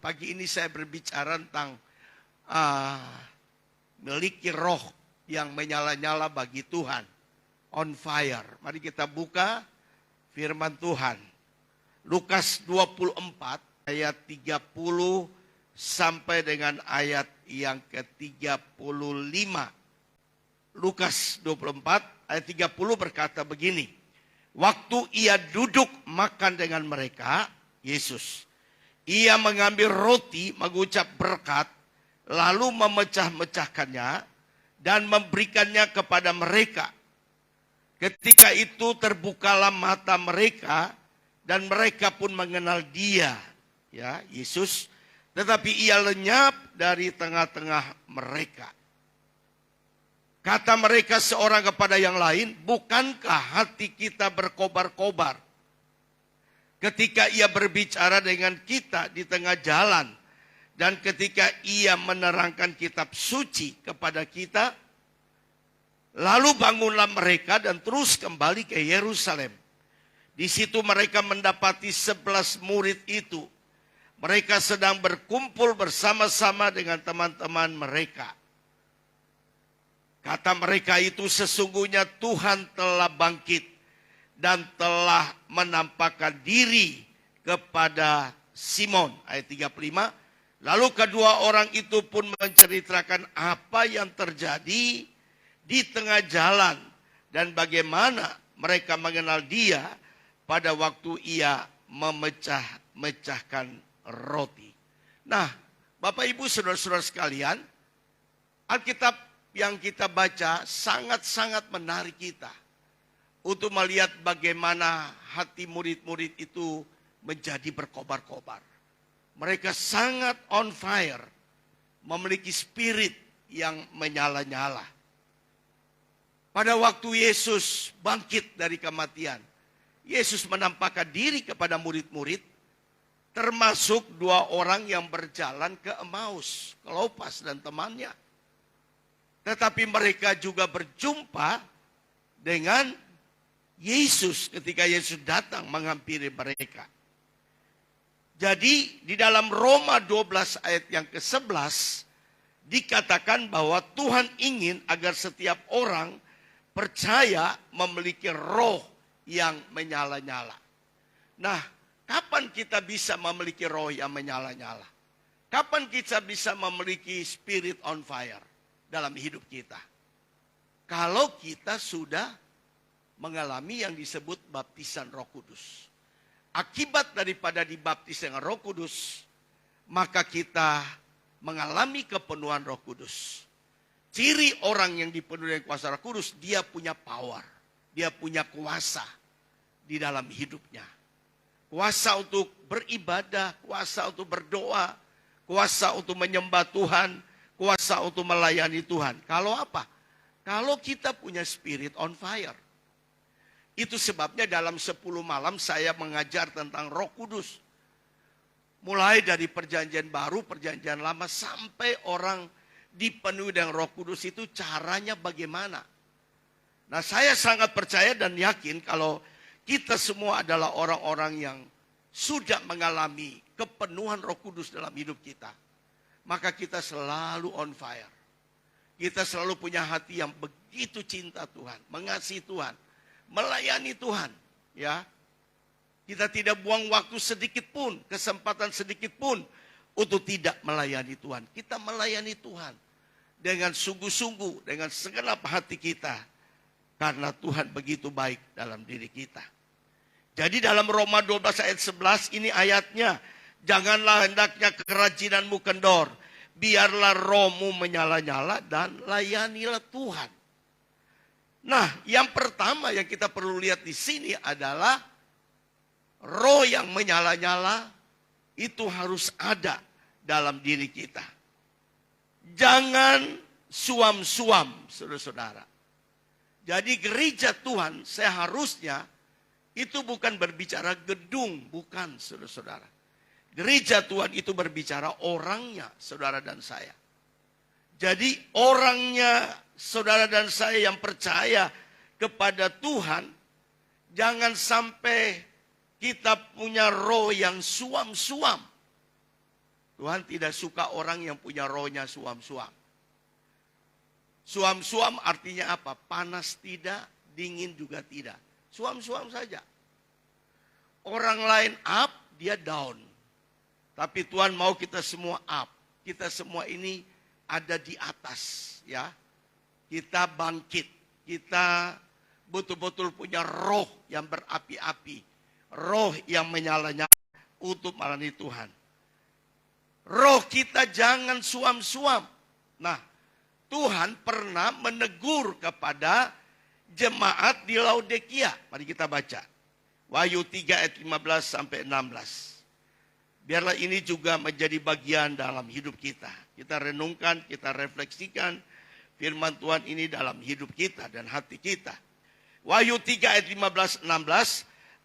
pagi ini saya berbicara tentang memiliki roh yang menyala-nyala bagi Tuhan. On fire. Mari kita buka firman Tuhan. Lukas 24 ayat 30 sampai dengan ayat yang ke-35. Lukas 24 ayat 30 berkata begini. Waktu ia duduk makan dengan mereka, Yesus, ia mengambil roti, mengucap berkat, lalu memecah-mecahkannya dan memberikannya kepada mereka. Ketika itu terbukalah mata mereka dan mereka pun mengenal dia, ya Yesus, tetapi ia lenyap dari tengah-tengah mereka. Kata mereka seorang kepada yang lain, bukankah hati kita berkobar-kobar ketika ia berbicara dengan kita di tengah jalan dan ketika ia menerangkan kitab suci kepada kita? Lalu bangunlah mereka dan terus kembali ke Yerusalem. Di situ mereka mendapati 11 murid itu. Mereka sedang berkumpul bersama-sama dengan teman-teman mereka. Kata mereka itu, sesungguhnya Tuhan telah bangkit dan telah menampakkan diri kepada Simon. Ayat 35. Lalu kedua orang itu pun menceritakan apa yang terjadi di tengah jalan dan bagaimana mereka mengenal dia pada waktu ia memecah-mecahkan roti. Nah, Bapak Ibu saudara-saudara sekalian, Alkitab yang kita baca sangat-sangat menarik kita untuk melihat bagaimana hati murid-murid itu menjadi berkobar-kobar. Mereka sangat on fire, memiliki spirit yang menyala-nyala. Pada waktu Yesus bangkit dari kematian, Yesus menampakkan diri kepada murid-murid, termasuk 2 orang yang berjalan ke Emmaus, Kleopas dan temannya. Tetapi mereka juga berjumpa dengan Yesus ketika Yesus datang menghampiri mereka. Jadi di dalam Roma 12 ayat yang ke-11 dikatakan bahwa Tuhan ingin agar setiap orang percaya memiliki roh yang menyala-nyala. Nah, kapan kita bisa memiliki roh yang menyala-nyala? Kapan kita bisa memiliki spirit on fire dalam hidup kita? Kalau kita sudah mengalami yang disebut baptisan Roh Kudus. Akibat daripada dibaptis dengan Roh Kudus, maka kita mengalami kepenuhan Roh Kudus. Ciri orang yang dipenuhi dengan kuasa Roh Kudus, dia punya power, dia punya kuasa di dalam hidupnya. Kuasa untuk beribadah, kuasa untuk berdoa, kuasa untuk menyembah Tuhan, kuasa untuk melayani Tuhan. Kalau apa? Kalau kita punya spirit on fire. Itu sebabnya dalam 10 malam saya mengajar tentang Roh Kudus. Mulai dari perjanjian baru, perjanjian lama, sampai orang dipenuhi dengan Roh Kudus itu caranya bagaimana. Nah, saya sangat percaya dan yakin kalau kita semua adalah orang-orang yang sudah mengalami kepenuhan Roh Kudus dalam hidup kita. Maka kita selalu on fire. Kita selalu punya hati yang begitu cinta Tuhan, mengasihi Tuhan, melayani Tuhan, ya. Kita tidak buang waktu sedikit pun, kesempatan sedikit pun untuk tidak melayani Tuhan. Kita melayani Tuhan dengan sungguh-sungguh, dengan segenap hati kita. Karena Tuhan begitu baik dalam diri kita. Jadi dalam Roma 12 ayat 11 ini ayatnya. Janganlah hendaknya kerajinanmu kendor. Biarlah rohmu menyala-nyala dan layanilah Tuhan. Nah, yang pertama yang kita perlu lihat di sini adalah roh yang menyala-nyala itu harus ada dalam diri kita. Jangan suam-suam, saudara-saudara. Jadi gereja Tuhan seharusnya itu bukan berbicara gedung, bukan saudara-saudara. Gereja Tuhan itu berbicara orangnya, saudara dan saya. Jadi orangnya saudara dan saya yang percaya kepada Tuhan, jangan sampai kita punya roh yang suam-suam. Tuhan tidak suka orang yang punya rohnya suam-suam. Suam-suam artinya apa? Panas tidak, dingin juga tidak. Suam-suam saja. Orang lain up, dia down. Tapi Tuhan mau kita semua up. Kita semua ini ada di atas, ya. Kita bangkit. Kita betul-betul punya roh yang berapi-api. Roh yang menyala-nyala untuk melayani Tuhan. Roh kita jangan suam-suam. Nah, Tuhan pernah menegur kepada jemaat di Laodikia. Mari kita baca. Wahyu 3 ayat 15 sampai 16. Biarlah ini juga menjadi bagian dalam hidup kita. Kita renungkan, kita refleksikan firman Tuhan ini dalam hidup kita dan hati kita. Wahyu 3 ayat 15-16.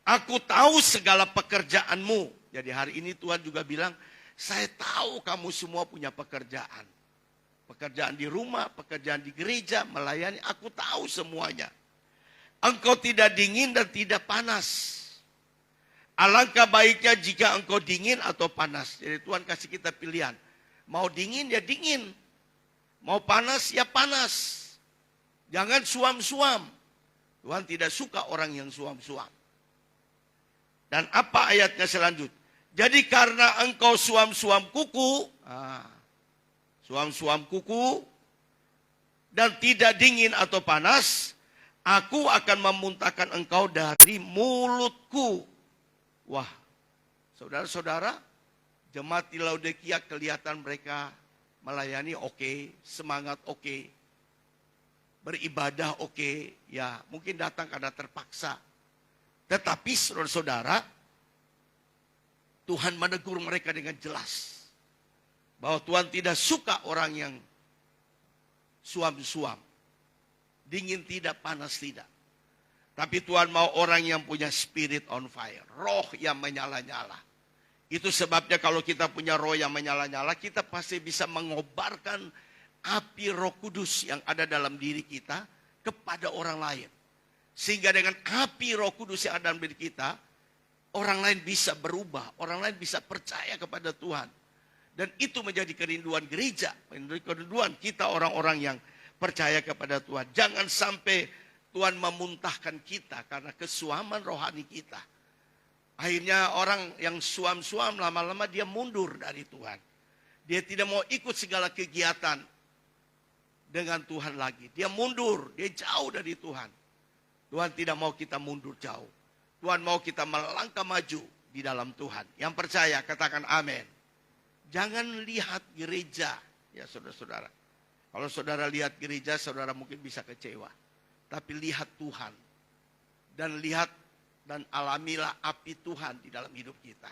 Aku tahu segala pekerjaanmu. Jadi hari ini Tuhan juga bilang, saya tahu kamu semua punya pekerjaan. Pekerjaan di rumah, pekerjaan di gereja, melayani, aku tahu semuanya. Engkau tidak dingin dan tidak panas. Alangkah baiknya jika engkau dingin atau panas. Jadi Tuhan kasih kita pilihan. Mau dingin ya dingin. Mau panas ya panas. Jangan suam-suam. Tuhan tidak suka orang yang suam-suam. Dan apa ayatnya selanjutnya? Jadi karena engkau suam-suam kuku. Suam-suam kuku. Dan tidak dingin atau panas. Aku akan memuntahkan engkau dari mulutku. Wah, saudara-saudara, jemaat di Laodikia kelihatan mereka melayani oke, semangat oke, beribadah oke, ya mungkin datang karena terpaksa. Tetapi saudara-saudara, Tuhan menegur mereka dengan jelas. Bahwa Tuhan tidak suka orang yang suam-suam. Dingin tidak, panas tidak. Tapi Tuhan mau orang yang punya spirit on fire. Roh yang menyala-nyala. Itu sebabnya kalau kita punya roh yang menyala-nyala, kita pasti bisa mengobarkan api Roh Kudus yang ada dalam diri kita kepada orang lain. Sehingga dengan api Roh Kudus yang ada dalam diri kita, orang lain bisa berubah. Orang lain bisa percaya kepada Tuhan. Dan itu menjadi kerinduan gereja. Kerinduan kita orang-orang yang percaya kepada Tuhan. Jangan sampai Tuhan memuntahkan kita karena kesuaman rohani kita. Akhirnya orang yang suam-suam lama-lama dia mundur dari Tuhan. Dia tidak mau ikut segala kegiatan dengan Tuhan lagi. Dia mundur, dia jauh dari Tuhan. Tuhan tidak mau kita mundur jauh. Tuhan mau kita melangkah maju di dalam Tuhan. Yang percaya katakan amin. Jangan lihat gereja, ya saudara-saudara. Kalau saudara lihat gereja, saudara mungkin bisa kecewa. Tapi lihat Tuhan. Dan lihat dan alamilah api Tuhan di dalam hidup kita.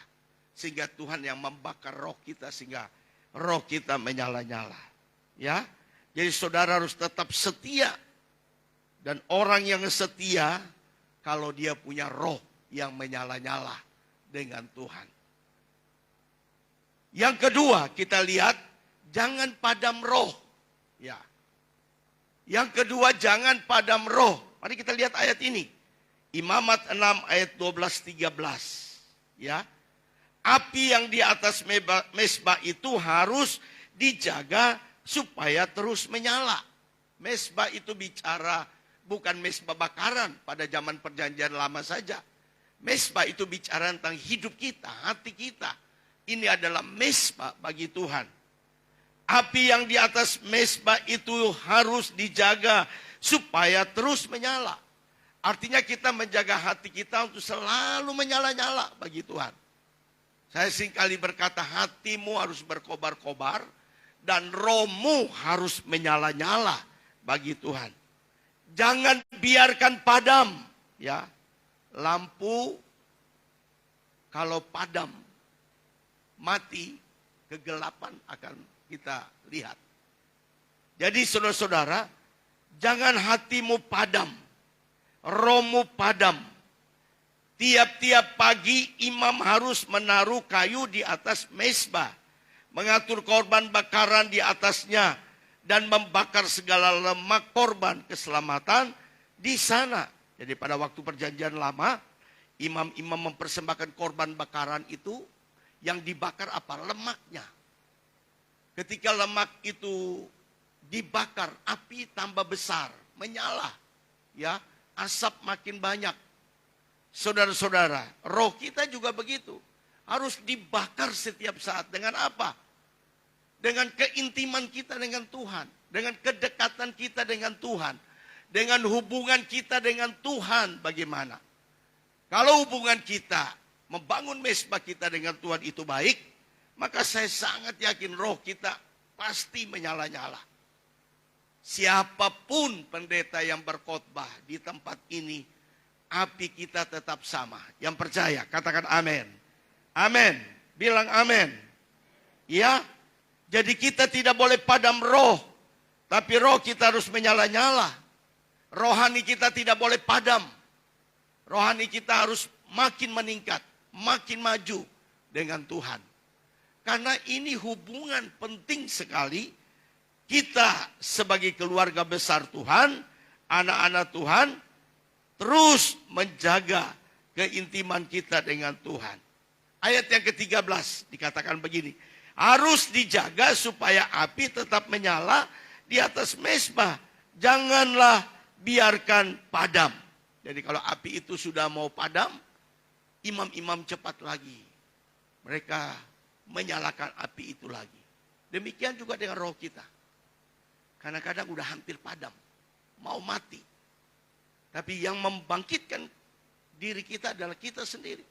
Sehingga Tuhan yang membakar roh kita. Sehingga roh kita menyala-nyala. Ya, jadi saudara harus tetap setia. Dan orang yang setia, kalau dia punya roh yang menyala-nyala dengan Tuhan. Yang kedua, kita lihat, jangan padam roh. Ya. Yang kedua, jangan padam roh. Mari kita lihat ayat ini. Imamat 6 ayat 12-13. Ya. Api yang di atas mesbah itu harus dijaga supaya terus menyala. Mesbah itu bicara bukan mesbah bakaran pada zaman perjanjian lama saja. Mesbah itu bicara tentang hidup kita, hati kita. Ini adalah mesbah bagi Tuhan. Api yang di atas mesbah itu harus dijaga supaya terus menyala. Artinya kita menjaga hati kita untuk selalu menyala-nyala bagi Tuhan. Saya seringkali berkata hatimu harus berkobar-kobar dan rohmu harus menyala-nyala bagi Tuhan. Jangan biarkan padam, ya. Lampu kalau padam mati, kegelapan akan kita lihat. Jadi saudara-saudara, jangan hatimu padam, rohmu padam. Tiap-tiap pagi imam harus menaruh kayu di atas mezbah, mengatur korban bakaran di atasnya, dan membakar segala lemak korban keselamatan di sana. Jadi pada waktu perjanjian lama, imam-imam mempersembahkan korban bakaran itu, yang dibakar apa? Lemaknya. Ketika lemak itu dibakar, api tambah besar, menyala. Ya, asap makin banyak. Saudara-saudara, roh kita juga begitu. Harus dibakar setiap saat. Dengan apa? Dengan keintiman kita dengan Tuhan. Dengan kedekatan kita dengan Tuhan. Dengan hubungan kita dengan Tuhan bagaimana? Kalau hubungan kita, membangun mesbah kita dengan Tuhan itu baik, maka saya sangat yakin roh kita pasti menyala-nyala. Siapapun pendeta yang berkhotbah di tempat ini, api kita tetap sama. Yang percaya, katakan amin. Amin. Bilang amin. Ya, jadi kita tidak boleh padam roh. Tapi roh kita harus menyala-nyala. Rohani kita tidak boleh padam. Rohani kita harus makin meningkat, makin maju dengan Tuhan. Karena ini hubungan penting sekali. Kita sebagai keluarga besar Tuhan, anak-anak Tuhan, terus menjaga keintiman kita dengan Tuhan. Ayat yang ke-13 dikatakan begini. Harus dijaga supaya api tetap menyala di atas mezbah. Janganlah biarkan padam. Jadi kalau api itu sudah mau padam, imam-imam cepat lagi. Mereka menyalakan api itu lagi. Demikian juga dengan roh kita. Kadang-kadang udah hampir padam, mau mati. Tapi yang membangkitkan diri kita adalah kita sendiri.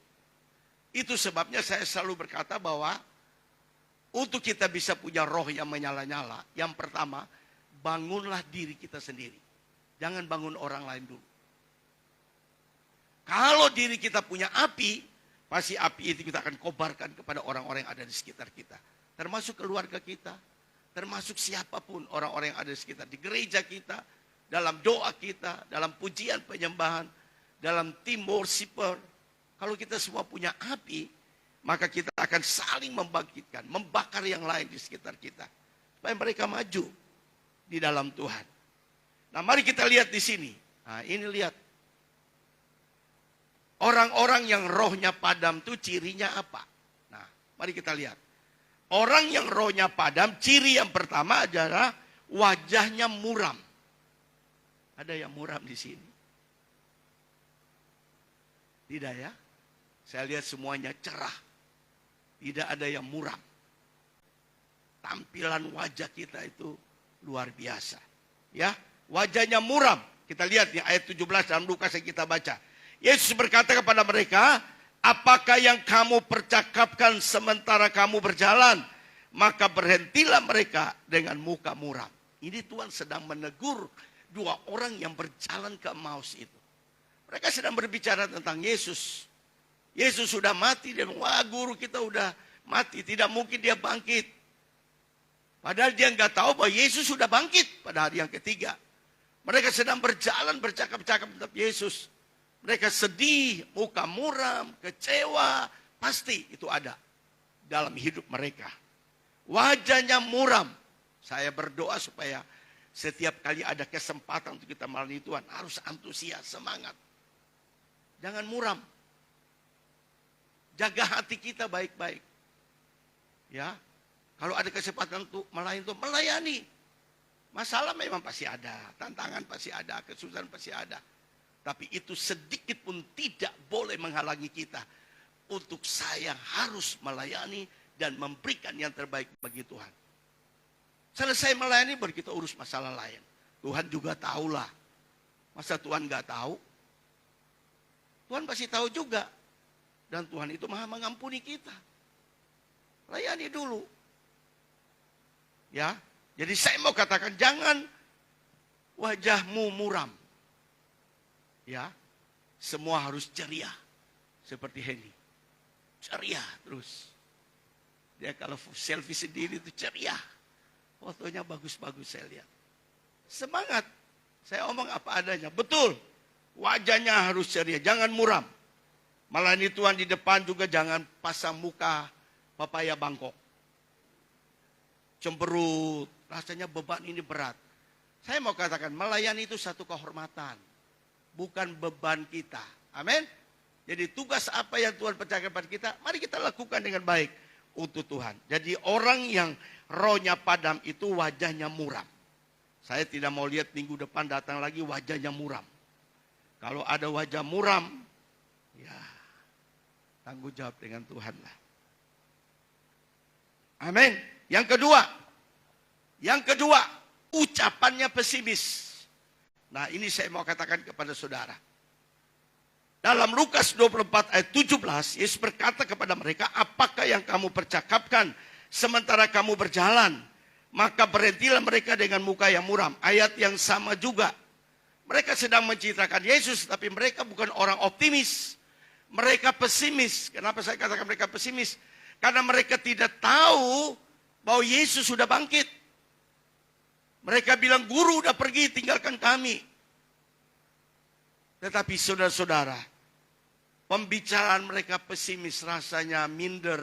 Itu sebabnya saya selalu berkata bahwa untuk kita bisa punya roh yang menyala-nyala, yang pertama, bangunlah diri kita sendiri. Jangan bangun orang lain dulu. Kalau diri kita punya api, pasti api itu kita akan kobarkan kepada orang-orang yang ada di sekitar kita. Termasuk keluarga kita. Termasuk siapapun orang-orang yang ada di sekitar. Di gereja kita, dalam doa kita, dalam pujian penyembahan, dalam tim worshiper. Kalau kita semua punya api, maka kita akan saling membangkitkan, membakar yang lain di sekitar kita. Supaya mereka maju di dalam Tuhan. Nah, mari kita lihat di sini. Nah, ini lihat. Orang-orang yang rohnya padam itu cirinya apa? Nah, mari kita lihat. Orang yang rohnya padam, ciri yang pertama adalah wajahnya muram. Ada yang muram di sini? Tidak ya? Saya lihat semuanya cerah. Tidak ada yang muram. Tampilan wajah kita itu luar biasa. Ya, wajahnya muram. Kita lihat di ayat 17 dalam Lukas yang kita baca. Yesus berkata kepada mereka, apakah yang kamu percakapkan sementara kamu berjalan? Maka berhentilah mereka dengan muka muram. Ini Tuhan sedang menegur dua orang yang berjalan ke Emmaus itu. Mereka sedang berbicara tentang Yesus. Yesus sudah mati dan wah guru kita udah mati. Tidak mungkin dia bangkit. Padahal dia nggak tahu bahwa Yesus sudah bangkit pada hari yang ketiga. Mereka sedang berjalan bercakap-cakap tentang Yesus. Mereka sedih, muka muram, kecewa. Pasti itu ada dalam hidup mereka. Wajahnya muram. Saya berdoa supaya setiap kali ada kesempatan untuk kita melayani Tuhan, harus antusias, semangat. Jangan muram. Jaga hati kita baik-baik. Ya, kalau ada kesempatan untuk melayani Tuhan, melayani. Masalah memang pasti ada, tantangan pasti ada, kesusahan pasti ada. Tapi itu sedikit pun tidak boleh menghalangi kita untuk saya harus melayani dan memberikan yang terbaik bagi Tuhan. Selesai melayani baru kita urus masalah lain. Tuhan juga tahulah. Masa Tuhan nggak tahu? Tuhan pasti tahu juga. Dan Tuhan itu maha mengampuni kita. Layani dulu. Ya, jadi saya mau katakan jangan wajahmu muram. Ya, semua harus ceria. Seperti Hendy. Ceria terus. Dia kalau selfie sendiri itu ceria. Fotonya bagus-bagus saya lihat. Semangat. Saya omong apa adanya. Betul. Wajahnya harus ceria. Jangan muram. Melayani Tuhan di depan juga jangan pasang muka papaya bangkok. Cemberut. Rasanya beban ini berat. Saya mau katakan melayani itu satu kehormatan. Bukan beban kita. Amin. Jadi tugas apa yang Tuhan percayakan kepada kita, mari kita lakukan dengan baik untuk Tuhan. Jadi orang yang rohnya padam itu wajahnya muram. Saya tidak mau lihat minggu depan datang lagi wajahnya muram. Kalau ada wajah muram, ya tanggung jawab dengan Tuhan lah. Amin. Yang kedua, ucapannya pesimis. Nah, ini saya mau katakan kepada saudara. Dalam Lukas 24 ayat 17, Yesus berkata kepada mereka, apakah yang kamu percakapkan sementara kamu berjalan? Maka berhentilah mereka dengan muka yang muram. Ayat yang sama juga. Mereka sedang menceritakan Yesus, tapi mereka bukan orang optimis. Mereka pesimis. Kenapa saya katakan mereka pesimis? Karena mereka tidak tahu bahwa Yesus sudah bangkit. Mereka bilang, guru udah pergi, tinggalkan kami. Tetapi saudara-saudara, pembicaraan mereka pesimis, rasanya minder,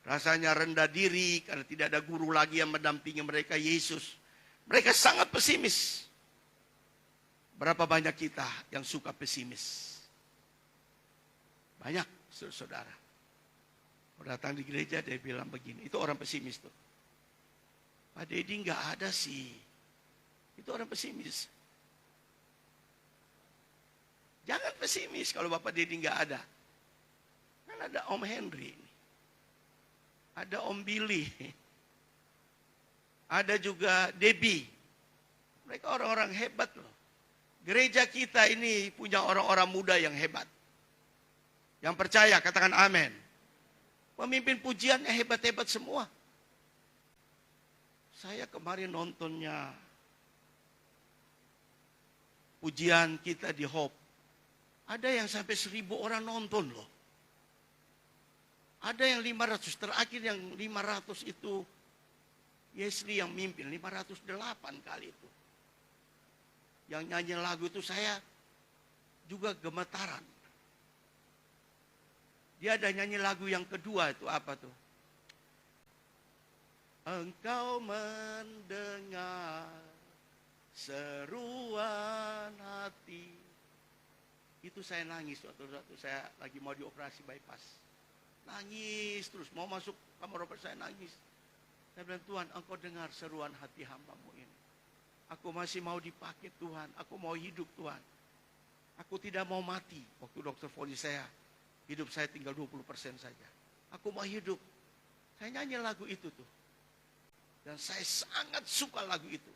rasanya rendah diri, karena tidak ada guru lagi yang mendampingi mereka, Yesus. Mereka sangat pesimis. Berapa banyak kita yang suka pesimis? Banyak, saudara. Datang di gereja, dia bilang begini, itu orang pesimis tuh. Pak Deddy nggak ada sih. Itu orang pesimis. Jangan pesimis kalau Bapak Deddy nggak ada. Kan ada Om Henry. Ada Om Billy. Ada juga Debbie. Mereka orang-orang hebat loh. Gereja kita ini punya orang-orang muda yang hebat. Yang percaya, katakan amin. Pemimpin pujiannya hebat-hebat semua. Saya kemarin nontonnya pujian kita di Hope. Ada yang sampai 1.000 orang nonton loh. Ada yang 500, terakhir yang 500 itu Yesli yang mimpin, 508 kali itu. Yang nyanyi lagu itu saya juga gemetaran. Dia ada nyanyi lagu yang kedua itu apa tuh? Engkau mendengar seruan hati. Itu saya nangis waktu saya lagi mau dioperasi bypass. Nangis terus, mau masuk kamar operasi saya nangis. Saya bilang, Tuhan, Engkau dengar seruan hati hamba-Mu ini. Aku masih mau dipakai Tuhan, aku mau hidup Tuhan. Aku tidak mau mati. Waktu dokter vonis saya, hidup saya tinggal 20% saja. Aku mau hidup. Saya nyanyi lagu itu tuh. Dan saya sangat suka lagu itu.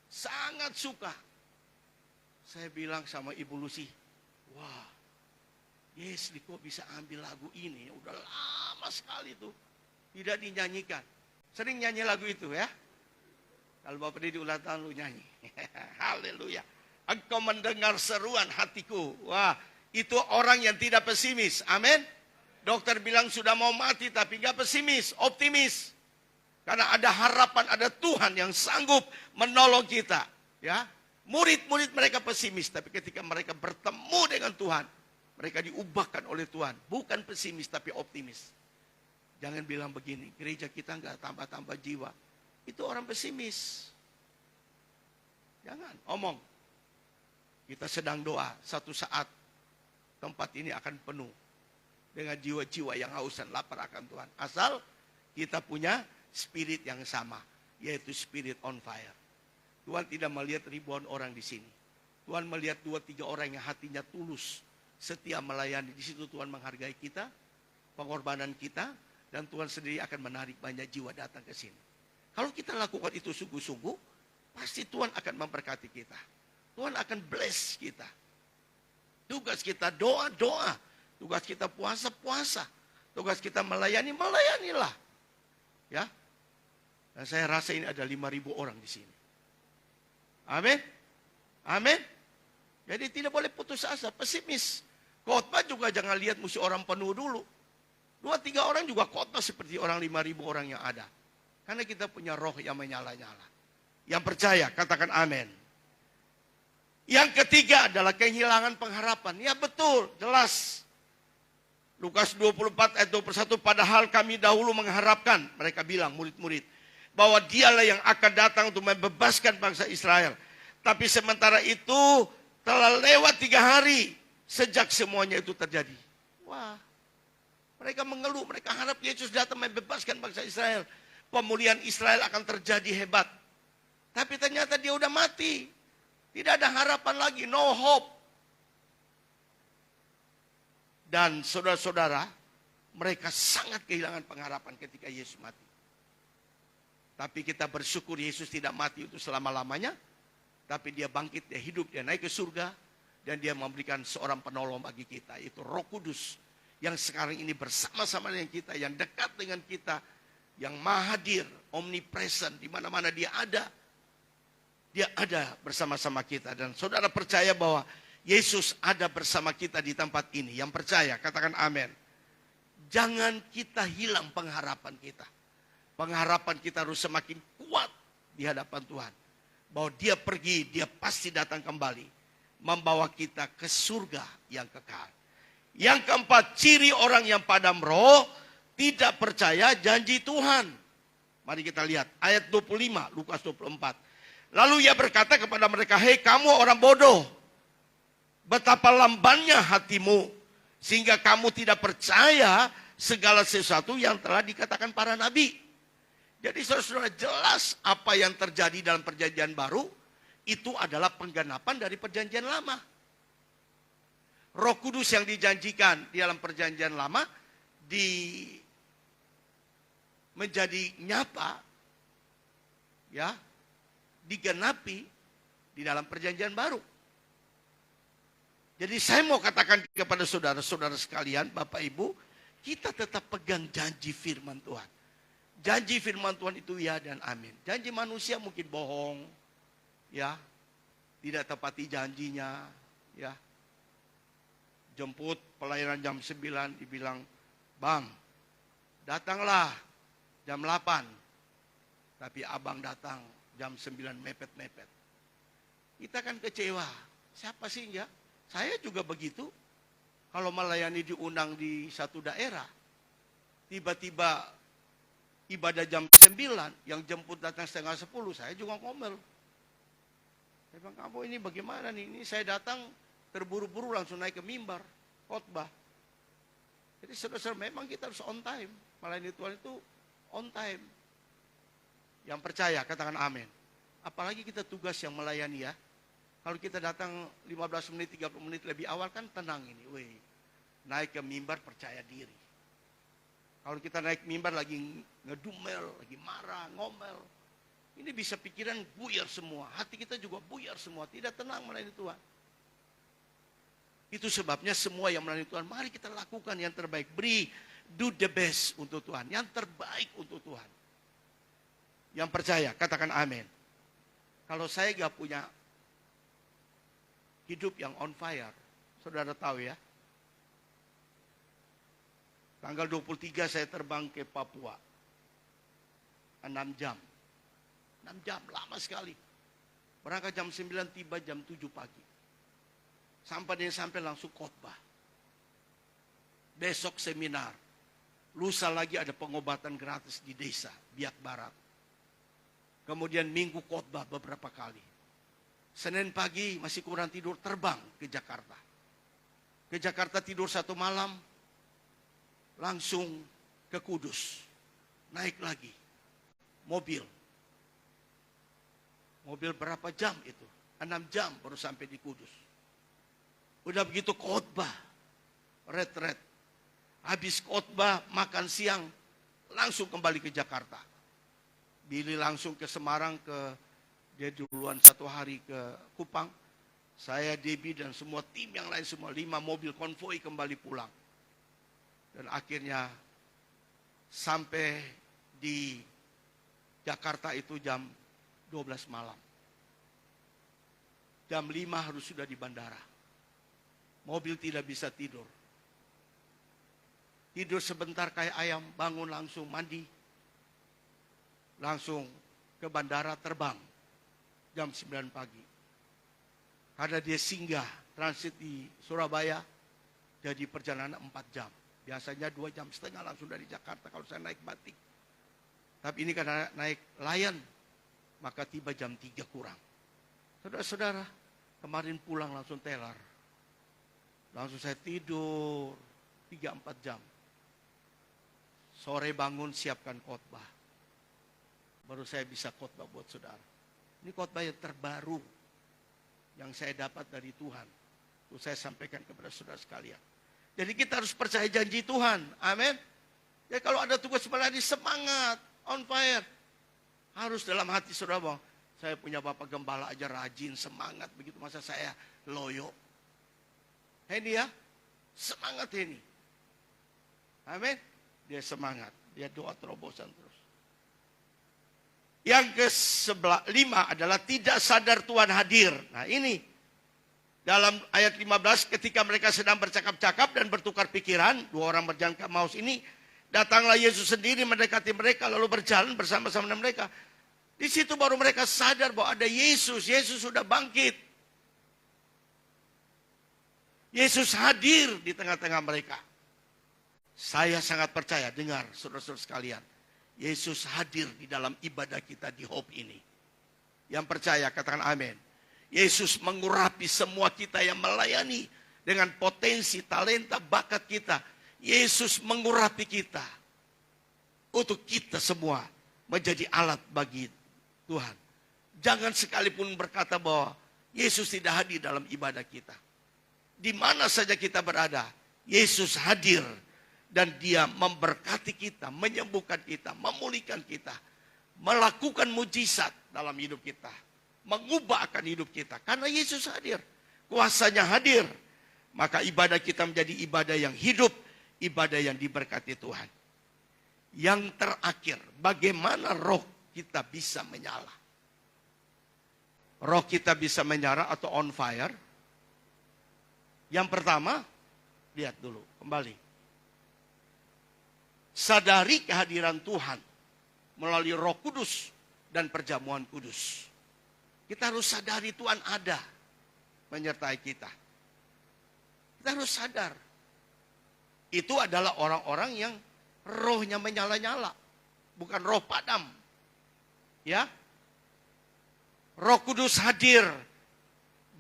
Sangat suka. Saya bilang sama Ibu Lucy, wah, Yesli kok bisa ambil lagu ini? Udah lama sekali tuh. Tidak dinyanyikan. Sering nyanyi lagu itu ya. Kalau Bapak di ulang tahun lu nyanyi. Haleluya. Engkau mendengar seruan hatiku. Wah, itu orang yang tidak pesimis. Amin. Dokter bilang sudah mau mati tapi nggak pesimis, optimis. Karena ada harapan, ada Tuhan yang sanggup menolong kita. Ya, murid-murid mereka pesimis, tapi ketika mereka bertemu dengan Tuhan, mereka diubahkan oleh Tuhan. Bukan pesimis, tapi optimis. Jangan bilang begini, gereja kita nggak tambah-tambah jiwa. Itu orang pesimis. Jangan omong. Kita sedang doa, satu saat tempat ini akan penuh dengan jiwa-jiwa yang haus dan lapar akan Tuhan. Asal kita punya spirit yang sama, yaitu spirit on fire. Tuhan tidak melihat ribuan orang di sini. Tuhan melihat 2-3 orang yang hatinya tulus, setia melayani. Di situ Tuhan menghargai kita, pengorbanan kita, dan Tuhan sendiri akan menarik banyak jiwa datang ke sini. Kalau kita lakukan itu sungguh-sungguh, pasti Tuhan akan memberkati kita. Tuhan akan bless kita. Tugas kita doa-doa. Tugas kita puasa-puasa. Tugas kita melayanilah. Ya. Dan saya rasa ini ada 5.000 orang di sini. Amin. Amin. Jadi tidak boleh putus asa, pesimis. Khotbah juga jangan lihat mesti orang penuh dulu. 2-3 orang juga khotbah seperti orang 5.000 orang yang ada. Karena kita punya roh yang menyala-nyala. Yang percaya, katakan amin. Yang ketiga adalah kehilangan pengharapan. Ya betul, jelas. Lukas 24 ayat 21, padahal kami dahulu mengharapkan, mereka bilang murid-murid, bahwa dialah yang akan datang untuk membebaskan bangsa Israel. Tapi sementara itu telah lewat 3 hari sejak semuanya itu terjadi. Wah, mereka mengeluh, mereka harap Yesus datang membebaskan bangsa Israel. pemulihan Israel akan terjadi hebat. Tapi ternyata dia udah mati. Tidak ada harapan lagi, no hope. Dan saudara-saudara, mereka sangat kehilangan pengharapan ketika Yesus mati. Tapi kita bersyukur Yesus tidak mati itu selama-lamanya. Tapi dia bangkit, dia hidup, dia naik ke surga. Dan dia memberikan seorang penolong bagi kita. Itu Roh Kudus. Yang sekarang ini bersama-sama dengan kita. Yang dekat dengan kita. Yang maha hadir, omnipresent. Di mana-mana dia ada. Dia ada bersama-sama kita. Dan saudara percaya bahwa Yesus ada bersama kita di tempat ini. Yang percaya, katakan amin. Jangan kita hilang pengharapan kita. Pengharapan kita harus semakin kuat di hadapan Tuhan. Bahwa dia pergi, dia pasti datang kembali. Membawa kita ke surga yang kekal. Yang keempat, ciri orang yang padam roh tidak percaya janji Tuhan. Mari kita lihat ayat 25, Lukas 24. Lalu ia berkata kepada mereka, hei kamu orang bodoh, betapa lambannya hatimu, sehingga kamu tidak percaya segala sesuatu yang telah dikatakan para nabi. Jadi saudara-saudara, jelas apa yang terjadi dalam perjanjian baru, itu adalah penggenapan dari perjanjian lama. Roh Kudus yang dijanjikan di dalam perjanjian lama, menjadi nyata, ya, digenapi di dalam perjanjian baru. Jadi saya mau katakan kepada saudara-saudara sekalian, Bapak Ibu, kita tetap pegang janji firman Tuhan. Janji firman Tuhan itu ya dan amin. Janji manusia mungkin bohong, ya, tidak tepati janjinya, ya. Jemput pelayanan jam 9, dibilang, bang, datanglah jam 8. Tapi abang datang jam 9 mepet-mepet. Kita kan kecewa. Siapa sih enggak? Saya juga begitu. Kalau melayani diundang di satu daerah, tiba-tiba ibadah jam 9, yang jemput datang setengah 10, saya juga ngomel. Saya bilang, kamu ini bagaimana nih? Ini saya datang terburu-buru langsung naik ke mimbar, khotbah. Jadi saudara-saudara, memang kita harus on time. Melayani Tuhan itu on time. Yang percaya, katakan amin. Apalagi kita tugas yang melayani ya. Kalau kita datang 15 menit, 30 menit lebih awal kan tenang ini. Weh, naik ke mimbar percaya diri. Kalau kita naik mimbar lagi ngedumel, lagi marah, ngomel. Ini bisa pikiran buyar semua. Hati kita juga buyar semua. Tidak tenang melayani Tuhan. Itu sebabnya semua yang melayani Tuhan, mari kita lakukan yang terbaik. Do the best untuk Tuhan. Yang terbaik untuk Tuhan. Yang percaya, katakan amin. Kalau saya gak punya hidup yang on fire, saudara tahu ya. Tanggal 23 saya terbang ke Papua. 6 jam. 6 jam, lama sekali. Berangkat jam 9, tiba jam 7 pagi. Sampai langsung khotbah. Besok seminar. Lusa lagi ada pengobatan gratis di desa, Biak Barat. Kemudian minggu khotbah beberapa kali. Senin pagi masih kurang tidur, terbang ke Jakarta. Ke Jakarta tidur 1 malam, langsung ke Kudus. Naik lagi, mobil. Mobil berapa jam itu? 6 jam baru sampai di Kudus. Udah begitu khotbah, retret. Habis khotbah, makan siang, langsung kembali ke Jakarta. Billy langsung ke Semarang, dia duluan 1 hari ke Kupang. Saya, Debbie dan semua tim yang lain semua, 5 mobil konvoi kembali pulang. Dan akhirnya sampai di Jakarta itu jam 12 malam. Jam 5 harus sudah di bandara. Mobil tidak bisa tidur. Tidur sebentar kayak ayam, bangun langsung mandi. Langsung ke bandara, terbang. Jam 9 pagi. Karena dia singgah transit di Surabaya, jadi perjalanan 4 jam. Biasanya 2,5 jam langsung dari Jakarta kalau saya naik batik. Tapi ini karena naik Lion, maka tiba jam 3 kurang. Saudara-saudara, kemarin pulang langsung teler. Langsung saya tidur 3-4 jam. Sore bangun siapkan khotbah. baru saya bisa khotbah buat saudara. Ini khotbah yang terbaru yang saya dapat dari Tuhan. Itu saya sampaikan kepada saudara sekalian. Jadi kita harus percaya janji Tuhan. Amin. Ya kalau ada tugas melayani, semangat, on fire. Harus dalam hati saudara bahwa saya punya bapak gembala aja rajin, semangat. Begitu masa saya loyo. Ini ya, semangat ini. Amin. Dia semangat, dia doa terobosan terus. Yang ke-5 adalah tidak sadar Tuhan hadir. Nah ini, dalam ayat 15 ketika mereka sedang bercakap-cakap dan bertukar pikiran, 2 orang berjalan ke Emmaus ini, datanglah Yesus sendiri mendekati mereka lalu berjalan bersama-sama dengan mereka. Di situ baru mereka sadar bahwa ada Yesus. Yesus sudah bangkit. Yesus hadir di tengah-tengah mereka. Saya sangat percaya, dengar saudara-saudara sekalian. Yesus hadir di dalam ibadah kita di Hope ini. Yang percaya katakan amin. Yesus mengurapi semua kita yang melayani dengan potensi, talenta, bakat kita. Yesus mengurapi kita. Untuk kita semua menjadi alat bagi Tuhan. Jangan sekalipun berkata bahwa Yesus tidak hadir dalam ibadah kita. Di mana saja kita berada, Yesus hadir. Dan dia memberkati kita, menyembuhkan kita, memulihkan kita. Melakukan mujizat dalam hidup kita. Mengubah akan hidup kita. Karena Yesus hadir. Kuasanya hadir. Maka ibadah kita menjadi ibadah yang hidup. Ibadah yang diberkati Tuhan. Yang terakhir, bagaimana roh kita bisa menyala. Roh kita bisa menyala atau on fire. Yang pertama, lihat dulu, kembali. Sadari kehadiran Tuhan melalui Roh Kudus dan perjamuan kudus. Kita harus sadari Tuhan ada menyertai kita. Kita harus sadar. Itu adalah orang-orang yang rohnya menyala-nyala. Bukan roh padam. Ya. Roh Kudus hadir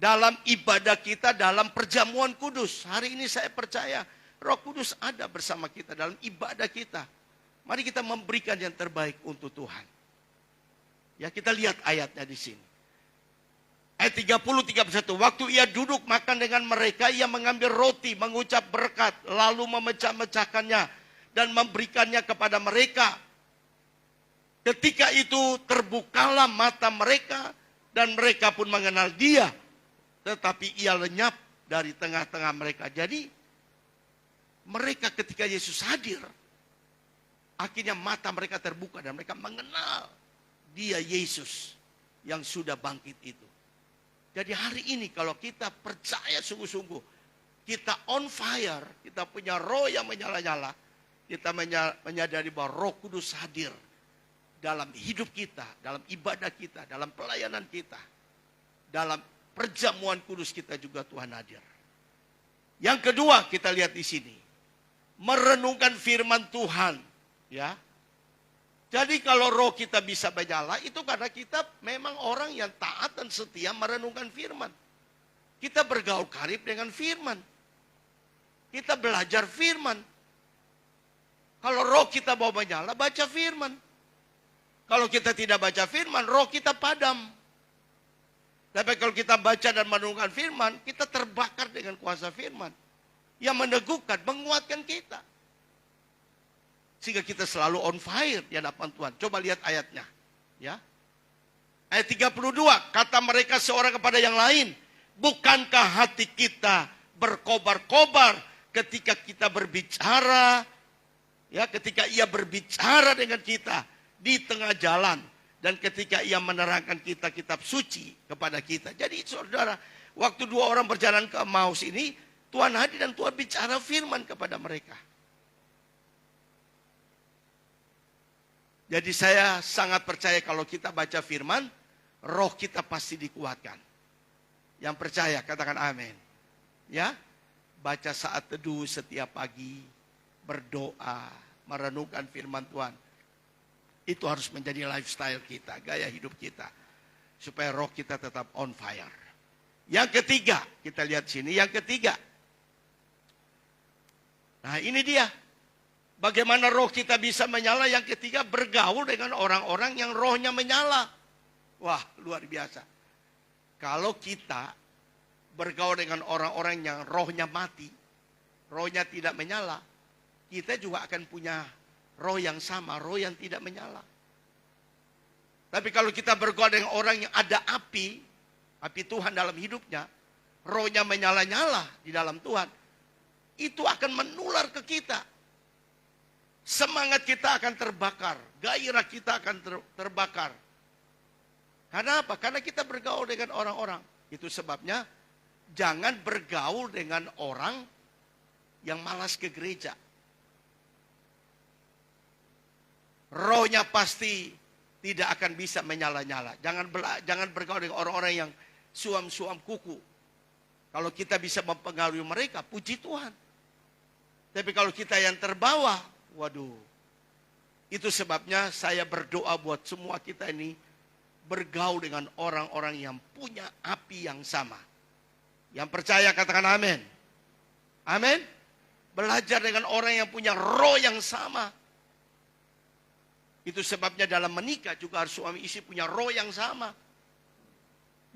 dalam ibadah kita, dalam perjamuan kudus. Hari ini saya percaya Roh Kudus ada bersama kita dalam ibadah kita. Mari kita memberikan yang terbaik untuk Tuhan. Ya, kita lihat ayatnya di sini. Ayat 30-31. Waktu ia duduk makan dengan mereka, ia mengambil roti, mengucap berkat, lalu memecah-mecahkannya dan memberikannya kepada mereka. Ketika itu terbukalah mata mereka dan mereka pun mengenal dia. Tetapi ia lenyap dari tengah-tengah mereka. Jadi mereka ketika Yesus hadir, akhirnya mata mereka terbuka dan mereka mengenal dia Yesus yang sudah bangkit itu. Jadi hari ini kalau kita percaya sungguh-sungguh, kita on fire, kita punya roh yang menyala-nyala, kita menyadari bahwa Roh Kudus hadir dalam hidup kita, dalam ibadah kita, dalam pelayanan kita, dalam perjamuan kudus kita juga Tuhan hadir. Yang kedua kita lihat di sini. Merenungkan firman Tuhan, ya. Jadi kalau roh kita bisa menyala, itu karena kita memang orang yang taat dan setia merenungkan firman. Kita bergaul karib dengan firman. Kita belajar firman. Kalau roh kita mau menyala, baca firman. Kalau kita tidak baca firman, roh kita padam. Tapi kalau kita baca dan merenungkan firman, kita terbakar dengan kuasa firman. Yang meneguhkan, menguatkan kita. Sehingga kita selalu on fire di hadapan Tuhan. Coba lihat ayatnya. Ya. Ayat 32, kata mereka seorang kepada yang lain, bukankah hati kita berkobar-kobar ketika kita berbicara, ya, ketika ia berbicara dengan kita di tengah jalan, dan ketika ia menerangkan kita kitab suci kepada kita. Jadi saudara, waktu 2 orang berjalan ke Emmaus ini, Tuhan hadir dan Tuhan bicara firman kepada mereka. Jadi saya sangat percaya kalau kita baca firman, roh kita pasti dikuatkan. Yang percaya katakan amin. Ya, baca saat teduh setiap pagi, berdoa, merenungkan firman Tuhan. Itu harus menjadi lifestyle kita, gaya hidup kita. Supaya roh kita tetap on fire. Yang ketiga, kita lihat sini, yang ketiga. Nah ini dia. Bagaimana roh kita bisa menyala? Yang ketiga, bergaul dengan orang-orang yang rohnya menyala. Wah, luar biasa. Kalau kita bergaul dengan orang-orang yang rohnya mati, rohnya tidak menyala, kita juga akan punya roh yang sama, roh yang tidak menyala. Tapi kalau kita bergaul dengan orang yang ada api Tuhan dalam hidupnya, rohnya menyala-nyala di dalam Tuhan, itu akan menular ke kita. Semangat kita akan terbakar, gairah kita akan terbakar. Karena apa? Karena kita bergaul dengan orang-orang. Itu sebabnya jangan bergaul dengan orang yang malas ke gereja. Rohnya pasti tidak akan bisa menyala-nyala. Jangan bergaul dengan orang-orang yang suam-suam kuku. Kalau kita bisa mempengaruhi mereka, puji Tuhan. Tapi kalau kita yang terbawa, waduh. Itu sebabnya saya berdoa buat semua kita ini bergaul dengan orang-orang yang punya api yang sama. Yang percaya katakan amin. Amin. Belajar dengan orang yang punya roh yang sama. Itu sebabnya dalam menikah juga harus suami istri punya roh yang sama.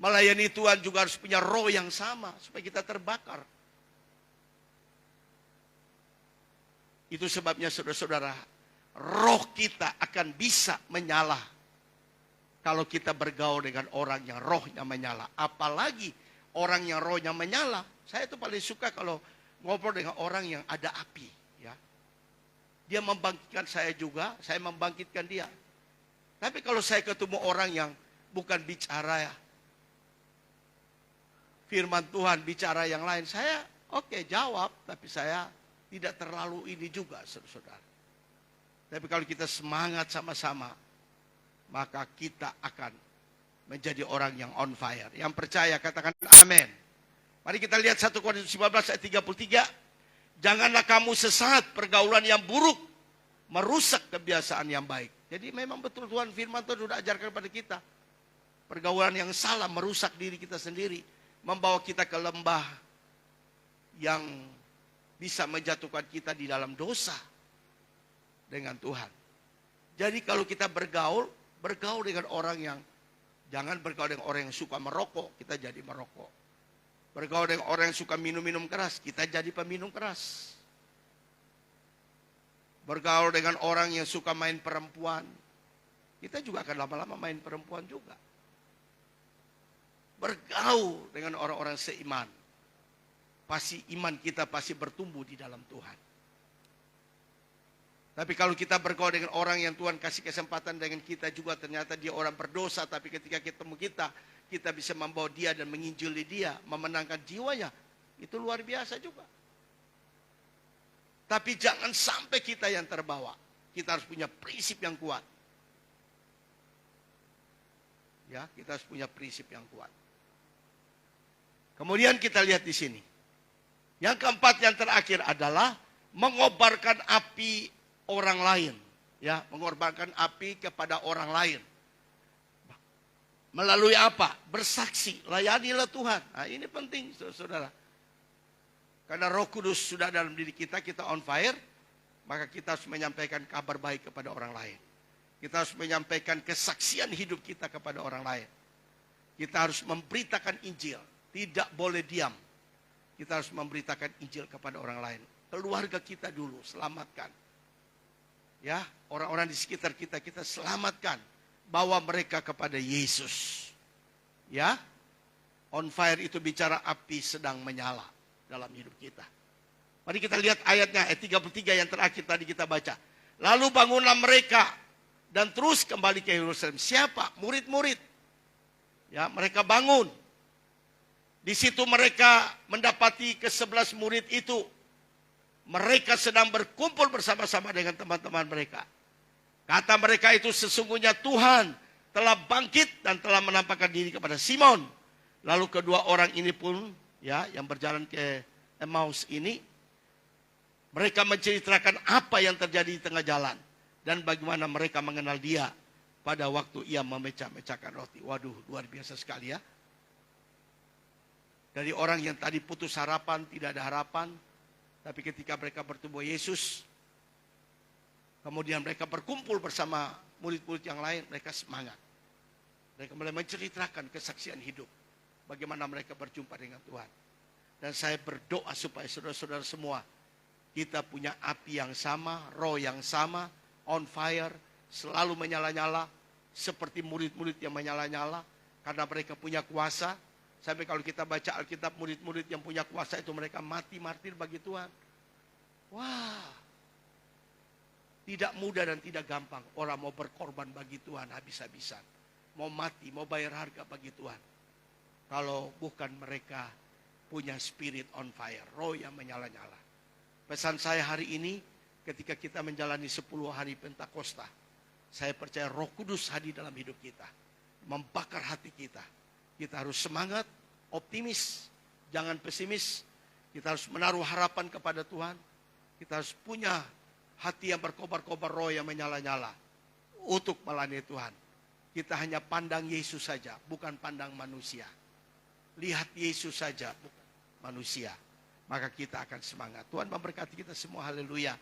Melayani Tuhan juga harus punya roh yang sama supaya kita terbakar. Itu sebabnya saudara-saudara, roh kita akan bisa menyala kalau kita bergaul dengan orang yang rohnya menyala. Apalagi orang yang rohnya menyala. Saya itu paling suka kalau ngobrol dengan orang yang ada api. Ya. Dia membangkitkan saya juga, saya membangkitkan dia. Tapi kalau saya ketemu orang yang bukan bicara ya, firman Tuhan, bicara yang lain, saya oke, jawab, tapi saya tidak terlalu ini juga, saudara. Tapi kalau kita semangat sama-sama, maka kita akan menjadi orang yang on fire. Yang percaya katakan amin. Mari kita lihat 1 Korintus 15 ayat 33. Janganlah kamu sesat, pergaulan yang buruk merusak kebiasaan yang baik. Jadi memang betul Tuhan firman Tuhan sudah ajarkan kepada kita. Pergaulan yang salah merusak diri kita sendiri. Membawa kita ke lembah yang bisa menjatuhkan kita di dalam dosa dengan Tuhan. Jadi kalau kita bergaul dengan orang yang, jangan bergaul dengan orang yang suka merokok, kita jadi merokok. Bergaul dengan orang yang suka minum-minum keras, kita jadi peminum keras. Bergaul dengan orang yang suka main perempuan, kita juga akan lama-lama main perempuan juga. Bergaul dengan orang-orang seiman, pasti iman kita pasti bertumbuh di dalam Tuhan. Tapi kalau kita bergaul dengan orang yang Tuhan kasih kesempatan dengan kita juga, ternyata dia orang berdosa, tapi ketika ketemu kita bisa membawa dia dan menginjili dia, memenangkan jiwanya, itu luar biasa juga. Tapi jangan sampai kita yang terbawa. Kita harus punya prinsip yang kuat. Ya, kita harus punya prinsip yang kuat. Kemudian kita lihat di sini. Yang keempat, yang terakhir adalah mengobarkan api orang lain. Ya, mengorbankan api kepada orang lain. Melalui apa? Bersaksi, layanilah Tuhan. Nah, ini penting, saudara. Karena Roh Kudus sudah dalam diri kita, kita on fire, maka kita harus menyampaikan kabar baik kepada orang lain. Kita harus menyampaikan kesaksian hidup kita kepada orang lain. Kita harus memberitakan Injil, tidak boleh diam. Kita harus memberitakan Injil kepada orang lain. Keluarga kita dulu, selamatkan. Ya, orang-orang di sekitar kita, kita selamatkan. Bawa mereka kepada Yesus. Ya, on fire itu bicara api sedang menyala dalam hidup kita. Mari kita lihat ayatnya, ayat 33 yang terakhir tadi kita baca. Lalu bangunlah mereka dan terus kembali ke Yerusalem. Siapa? Murid-murid. Ya, mereka bangun. Di situ mereka mendapati ke-11 murid itu. Mereka sedang berkumpul bersama-sama dengan teman-teman mereka. Kata mereka itu, sesungguhnya Tuhan telah bangkit dan telah menampakkan diri kepada Simon. Lalu kedua orang ini pun, ya, yang berjalan ke Emmaus ini, mereka menceritakan apa yang terjadi di tengah jalan dan bagaimana mereka mengenal dia pada waktu ia memecah-mecahkan roti. Waduh, luar biasa sekali ya. Dari orang yang tadi putus harapan, tidak ada harapan, tapi ketika mereka bertemu Yesus, Kemudian mereka berkumpul bersama murid-murid yang lain, mereka semangat. Mereka mulai menceritakan kesaksian hidup. Bagaimana mereka berjumpa dengan Tuhan. Dan saya berdoa supaya saudara-saudara semua, kita punya api yang sama, roh yang sama, on fire, selalu menyala-nyala, seperti murid-murid yang menyala-nyala, karena mereka punya kuasa. Sampai kalau kita baca Alkitab, murid-murid yang punya kuasa itu mereka mati martir bagi Tuhan. Wah, tidak mudah dan tidak gampang orang mau berkorban bagi Tuhan habis-habisan. Mau mati, mau bayar harga bagi Tuhan. Kalau bukan mereka punya spirit on fire, roh yang menyala-nyala. Pesan saya hari ini, ketika kita menjalani 10 hari Pentakosta, saya percaya Roh Kudus hadir dalam hidup kita. Membakar hati kita. Kita harus semangat, optimis, jangan pesimis. Kita harus menaruh harapan kepada Tuhan. Kita harus punya hati yang berkobar-kobar, roh yang menyala-nyala untuk melayani Tuhan. Kita hanya pandang Yesus saja, bukan pandang manusia. Lihat Yesus saja, bukan manusia. Maka kita akan semangat. Tuhan memberkati kita semua, haleluya.